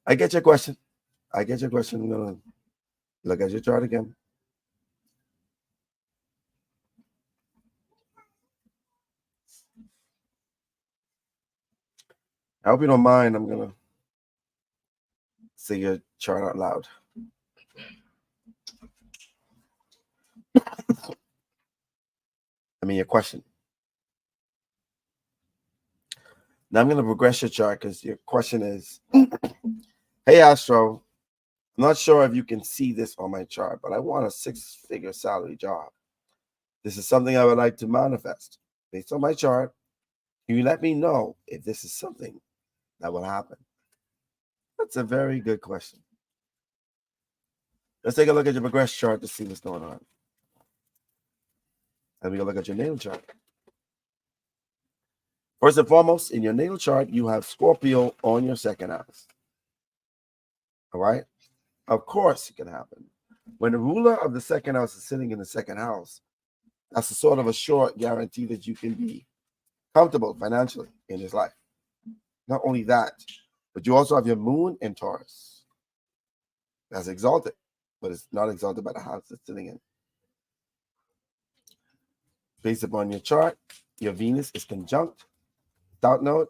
C: I get your question. I'm gonna look at your chart again. I hope you don't mind. I'm gonna say your chart out loud. I mean your question. Now I'm gonna progress your chart because your question is, hey Astro, I'm not sure if you can see this on my chart, but I want a 6-figure salary job. This is something I would like to manifest. Based on my chart, can you let me know if this is something that will happen? That's a very good question. Let's take a look at your progress chart to see what's going on. And we can look at your natal chart. First and foremost, in your natal chart, you have Scorpio on your second house. All right? Of course, it can happen. When the ruler of the second house is sitting in the second house, that's a sort of a short guarantee that you can be comfortable financially in his life. Not only that, but you also have your moon in Taurus. That's exalted, but it's not exalted by the house it's sitting in. Based upon your chart, your Venus is conjunct South Node,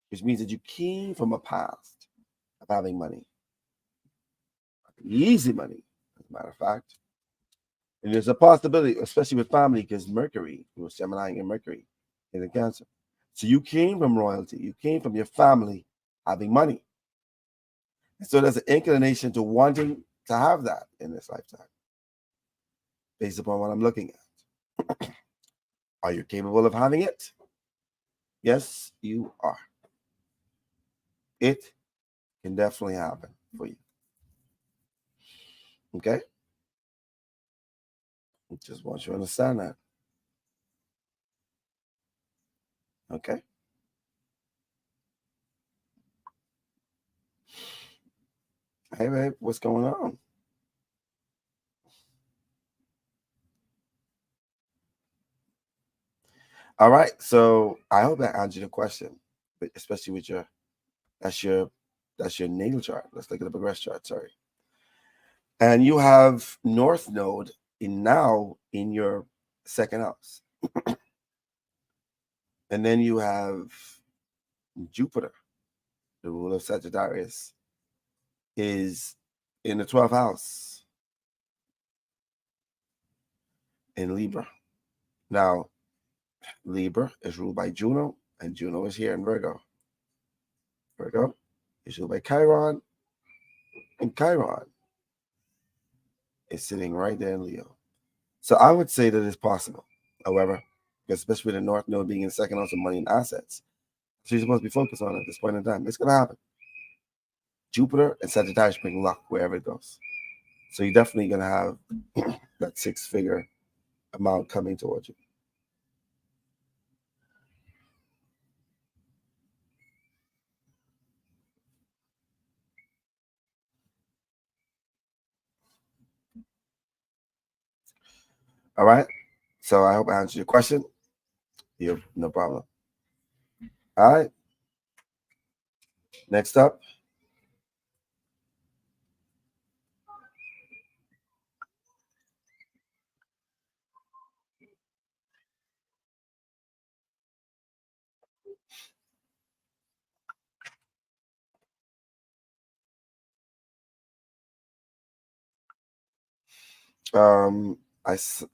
C: which means that you came from a past of having money. Easy money, as a matter of fact. And there's a possibility, especially with family, because Mercury, Gemini and Mercury is in Cancer. So you came from royalty. You came from your family having money. And so there's an inclination to wanting to have that in this lifetime, based upon what I'm looking at. Are you capable of having it? Yes, you are. It can definitely happen for you. Okay? I just want you to understand that. Okay. Hey, babe, what's going on? All right. So I hope that answered your question, but especially with that's your natal chart. Let's look at the progress chart. Sorry. And you have North Node now in your second house. And then you have Jupiter, the ruler of Sagittarius, is in the 12th house in Libra. Now, Libra is ruled by Juno, and Juno is here in Virgo. Virgo is ruled by Chiron, and Chiron is sitting right there in Leo. So I would say that it's possible. However, especially with the North Node being in the second house of money and assets, so you're supposed to be focused on it at this point in time. It's going to happen. Jupiter and Sagittarius bring luck wherever it goes. So you're definitely going to have that 6-figure amount coming towards you. All right. So I hope I answered your question. You have no problem. All right. Next up.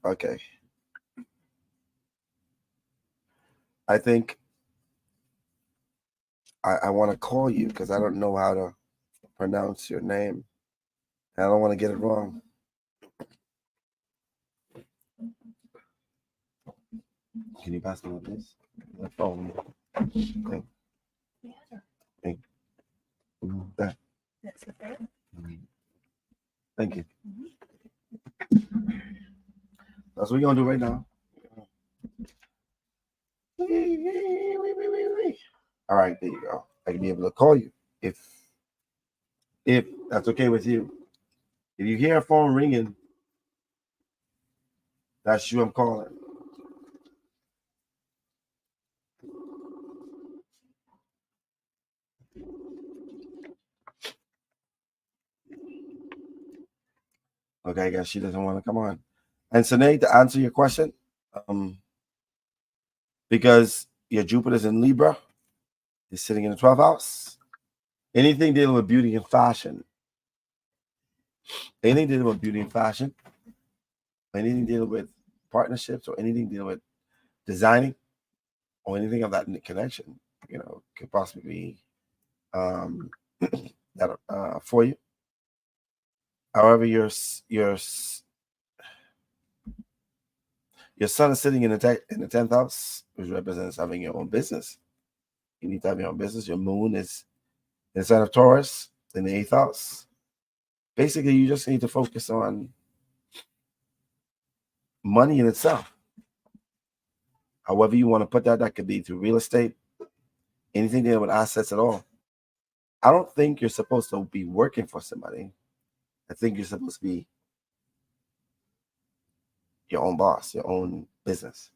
C: Okay. I think I want to call you because I don't know how to pronounce your name. I don't want to get it wrong. Can you pass me this? The phone. Thank you. That.
D: That's the third.
C: Thank you. That's what we're gonna do right now. All right, there you go. I can be able to call you if that's okay with you. If you hear a phone ringing, that's you I'm calling. Okay, I guess she doesn't want to come on. And Sinead, to answer your question, because your Jupiter's in Libra, is sitting in the 12th house. Anything dealing with beauty and fashion, anything dealing with partnerships, or anything dealing with designing, or anything of that connection, could possibly be that for you. However, your sun is sitting in the 10th house, which represents having your own business. You need to have your own business. Your moon is in the sign of Taurus in the 8th house. Basically, you just need to focus on money in itself. However you want to put that could be through real estate, anything dealing with assets at all. I don't think you're supposed to be working for somebody. I think you're supposed to be your own boss, your own business,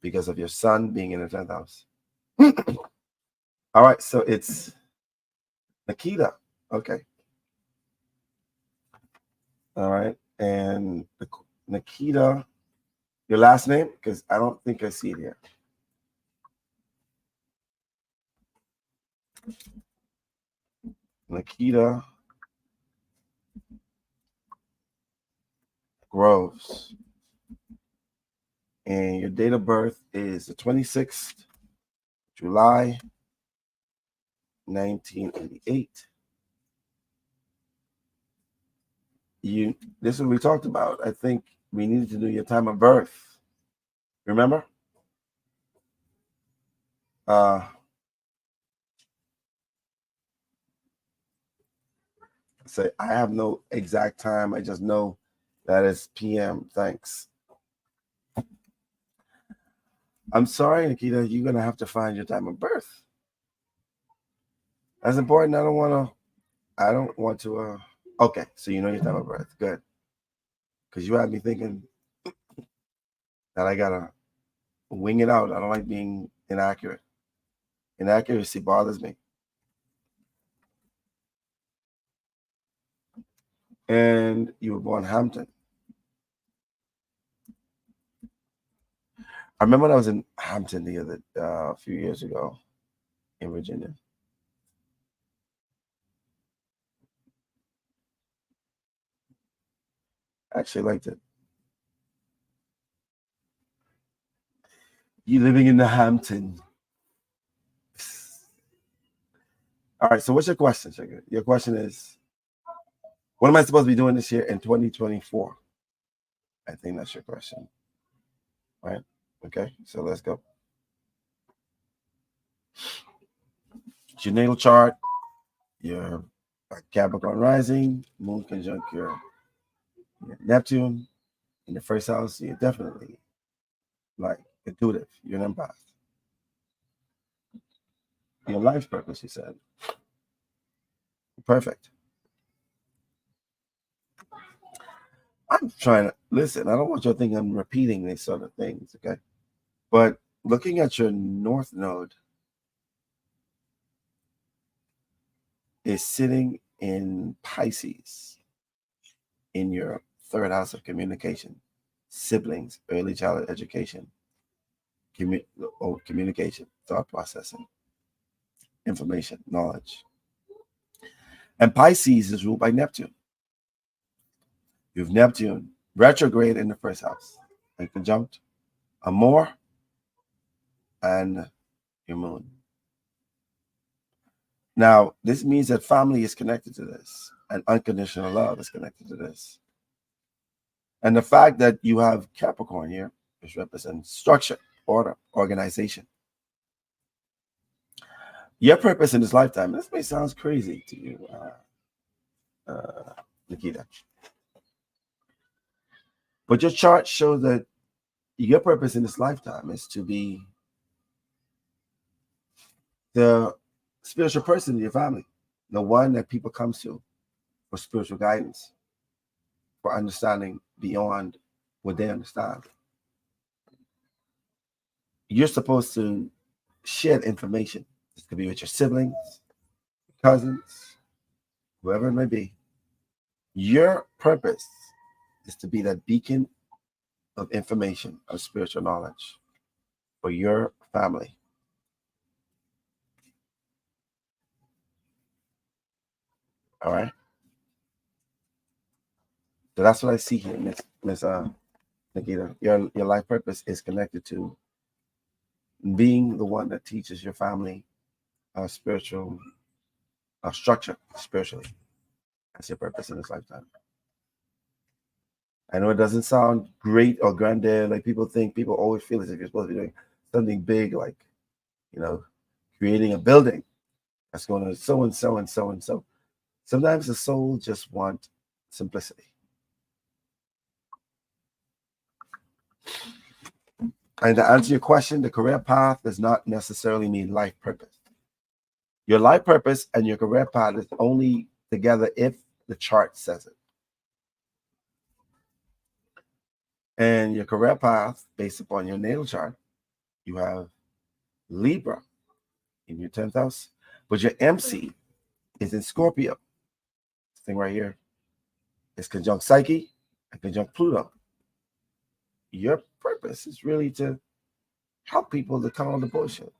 C: because of your sun being in the 10th house. All right, so it's Nikita. Okay. All right, and Nikita, your last name, because I don't think I see it here. Nikita Groves. And your date of birth is the 26th July 1988. This is what we talked about. I think we needed to know your time of birth. Remember? Say I have no exact time. I just know that it's PM. Thanks. I'm sorry, Nikita, you're going to have to find your time of birth. That's important. I don't want to, okay, so you know your time of birth. Good. Because you had me thinking that I got to wing it out. I don't like being inaccurate. Inaccuracy bothers me. And you were born Hampton. I remember when I was in Hampton a few years ago in Virginia. I actually liked it. You living in the Hampton. All right, so what's your question, Sugar? Your question is, what am I supposed to be doing this year in 2024? I think that's your question. Right? Okay, so let's go. It's your natal chart, your Capricorn rising, moon conjunct your Neptune in the first house. You're definitely like intuitive. You're an empath. Your life purpose, you said. Perfect. I'm trying to listen. I don't want you to think I'm repeating these sort of things, okay? But looking at your North Node is sitting in Pisces in your third house of communication, siblings, early childhood education, communication, thought processing, information, knowledge. And Pisces is ruled by Neptune. You have Neptune retrograde in the first house, and conjunct Amor and your moon. Now, this means that family is connected to this, and unconditional love is connected to this. And the fact that you have Capricorn here, which represents structure, order, organization. Your purpose in this lifetime, this may sound crazy to you, Nikita. But your chart shows that your purpose in this lifetime is to be the spiritual person in your family, the one that people come to for spiritual guidance, for understanding beyond what they understand. You're supposed to share information. This could be with your siblings, cousins, whoever it may be. Your purpose is to be that beacon of information, of spiritual knowledge for your family. All right. So that's what I see here, Miss Nikita. Your life purpose is connected to being the one that teaches your family spiritual structure spiritually. That's your purpose in this lifetime. I know it doesn't sound great or grandeur like people think. People always feel as if you're supposed to be doing something big, like, creating a building that's going to so and so and so and so. Sometimes the soul just wants simplicity. And to answer your question, the career path does not necessarily mean life purpose. Your life purpose and your career path is only together if the chart says it. And your career path, based upon your natal chart, you have Libra in your 10th house, but your MC is in Scorpio. This thing right here is conjunct Psyche and conjunct Pluto. Your purpose is really to help people to come on the bullshit.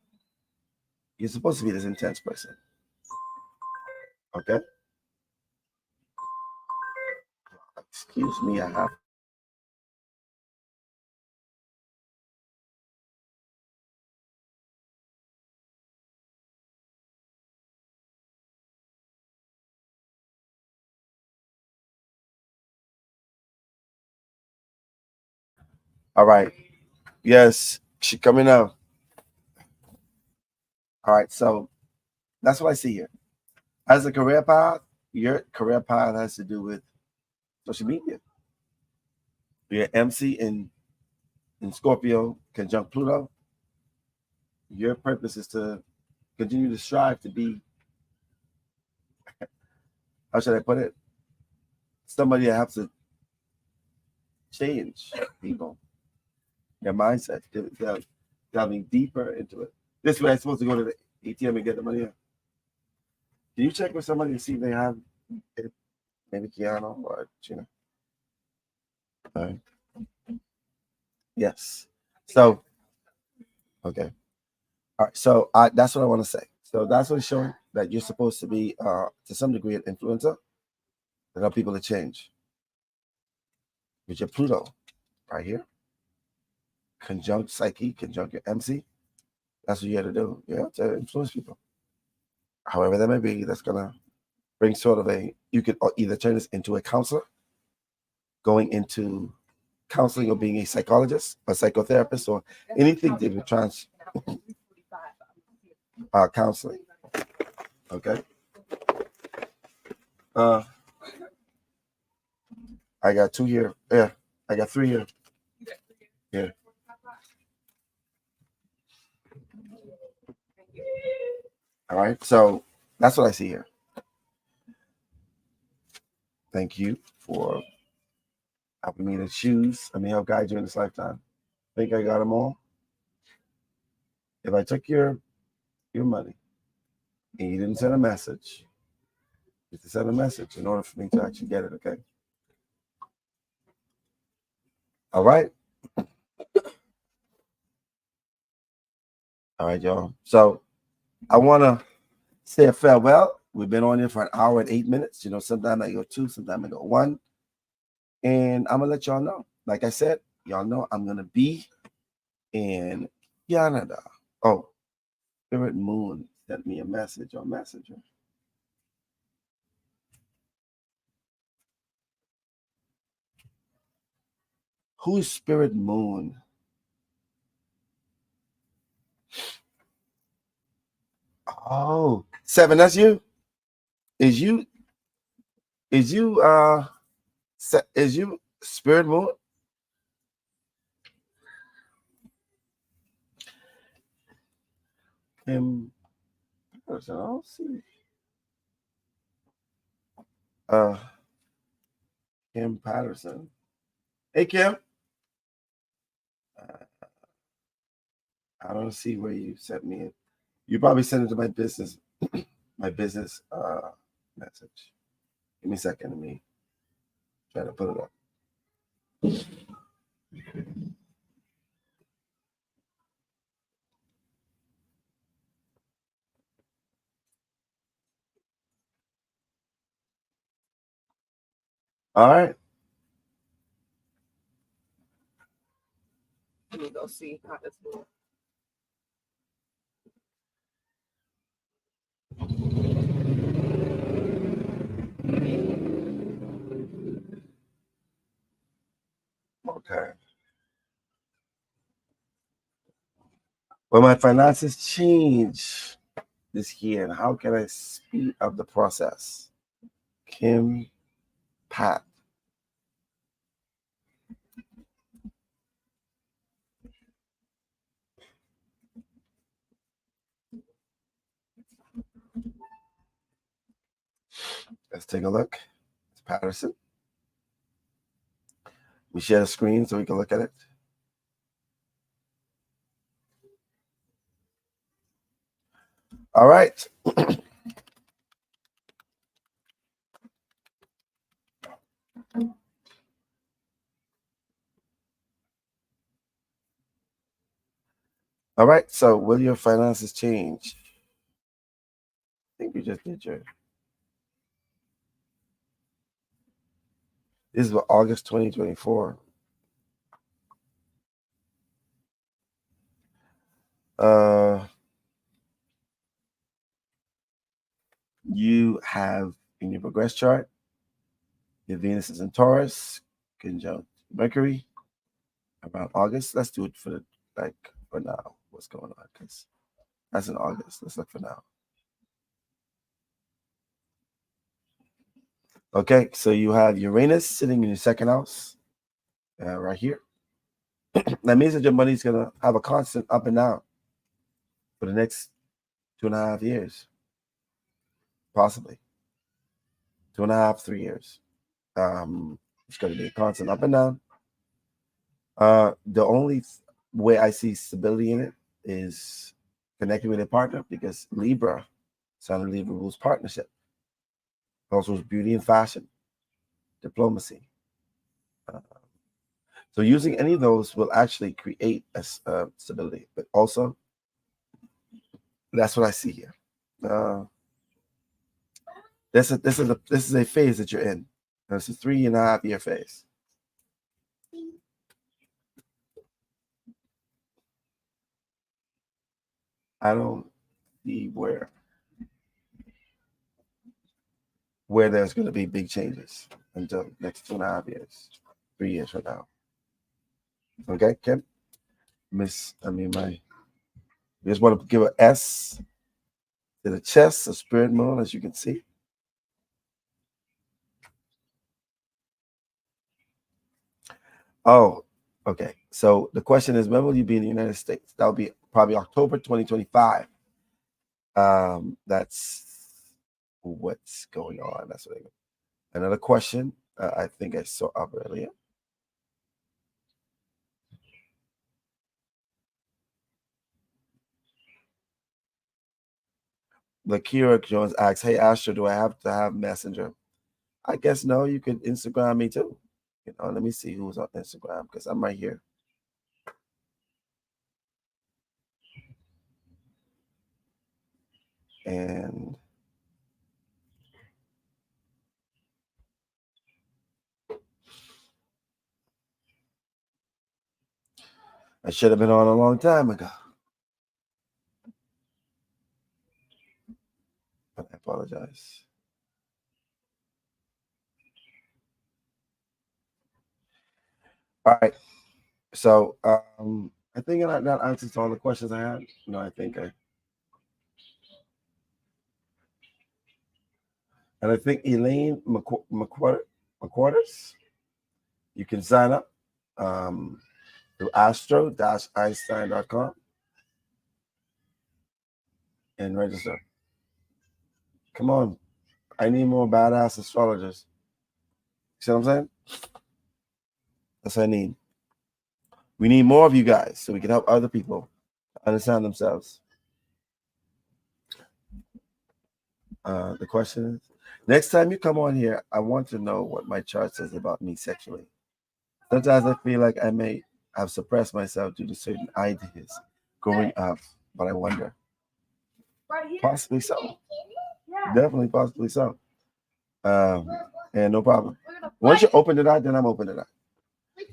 C: You're supposed to be this intense person. Okay? Excuse me, I have. All right. Yes, she coming up. All right, so that's what I see here. As a career path, your career path has to do with social media. Your MC in Scorpio, conjunct Pluto, Your purpose is to continue to strive to be, how should I put it? Somebody that has to change people, their mindset, delving deeper into it. This way, I'm supposed to go to the ATM and get the money out. Can you check with somebody to see if they have it? Maybe Keanu or Gina? All right. Yes. So, okay. All right. So that's what I want to say. So that's what it's showing, that you're supposed to be, to some degree, an influencer that help people to change. With your Pluto right here, conjunct Psyche, conjunct your MC. That's what you have to do. You have to influence people. However that may be, that's going to bring sort of you could either turn this into a counselor, going into counseling, or being a psychologist, a psychotherapist, or anything that would counseling. Okay. I got 2 here. Yeah. I got 3 here. Yeah. All right. So that's what I see here. Thank you for helping me to choose. I mean, help guide you in this lifetime. I think I got them all. If I took your money and you didn't send a message, you have to send a message in order for me to actually get it, okay? All right. All right, y'all. So I want to say a farewell. We've been on here for 1 hour and 8 minutes. You know, sometimes I go 2, sometimes I go 1. And I'm going to let y'all know. Like I said, y'all know I'm going to be in Canada. Oh, Spirit Moon sent me a message on Messenger. Who's Spirit Moon? Oh, 7, that's you? Is you Spirit Moon? Kim Patterson, I don't see. Kim Patterson. Hey, Kim. I don't see where you sent me it. You probably sent it to my business, message. Give me a second. Let me try to put it up. All right.
A: Let me go see how this looks.
C: Okay. Will my finances change this year, and how can I speed up the process? Kim Pat. Let's take a look. It's Patterson. We share the screen so we can look at it. All right. All right. So will your finances change? I think you just did your. This is August 2024. You have in your progress chart, your Venus is in Taurus, conjunct Mercury around August. Let's do it for now. What's going on? Because that's in August. Let's look for now. Okay, so you have Uranus sitting in your second house, right here. That means that your money's gonna have a constant up and down. for the next 2.5 years, possibly 2.5, 3 years. It's going to be a constant up and down. The only way I see stability in it is connecting with a partner, because Libra, Sun and Libra rules partnership. Also beauty and fashion, diplomacy. So using any of those will actually create a stability. But also, that's what I see here. This is a phase that you're in. It's a 3.5 year phase. I don't see where there's going to be big changes until next 2.5 years, 3 years from now. Okay, Kim? Just want to give an S to the chest of spirit moon, as you can see. Oh, okay. So the question is, when will you be in the United States? That'll be probably October 2025. That's what's going on. That's what I mean. Another question I think I saw up earlier. Lakira Jones asks, "Hey Astro, do I have to have Messenger?" I guess no. You could Instagram me too. Let me see who's on Instagram, because I'm right here. And I should have been on a long time ago. But I apologize. All right. So I think that answers all the questions I had. No, I think Elaine McQuarters, you can sign up through astro-einstein.com and register. Come on. I need more badass astrologers. See what I'm saying? That's what I need. We need more of you guys so we can help other people understand themselves. The question is, next time you come on here, I want to know what my chart says about me sexually. Sometimes I feel like I may have suppressed myself due to certain ideas growing up, but I wonder. Possibly so. Definitely, possibly so. And no problem. Once you open it out, then I'm open to that.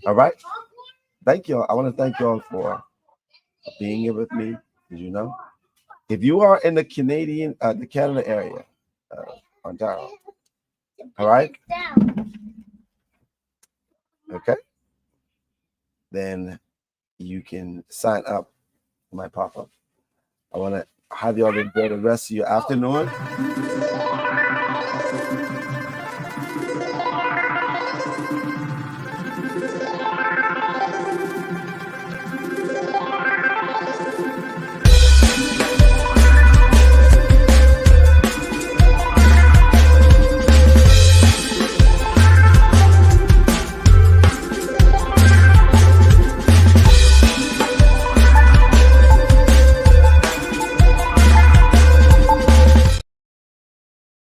C: All right? Thank you. I want to thank you all for being here with me. Did you know? If you are in the Canada area, Ontario, all right? Okay. Then you can sign up for my pop-up. I want to have you all enjoy the rest of your afternoon.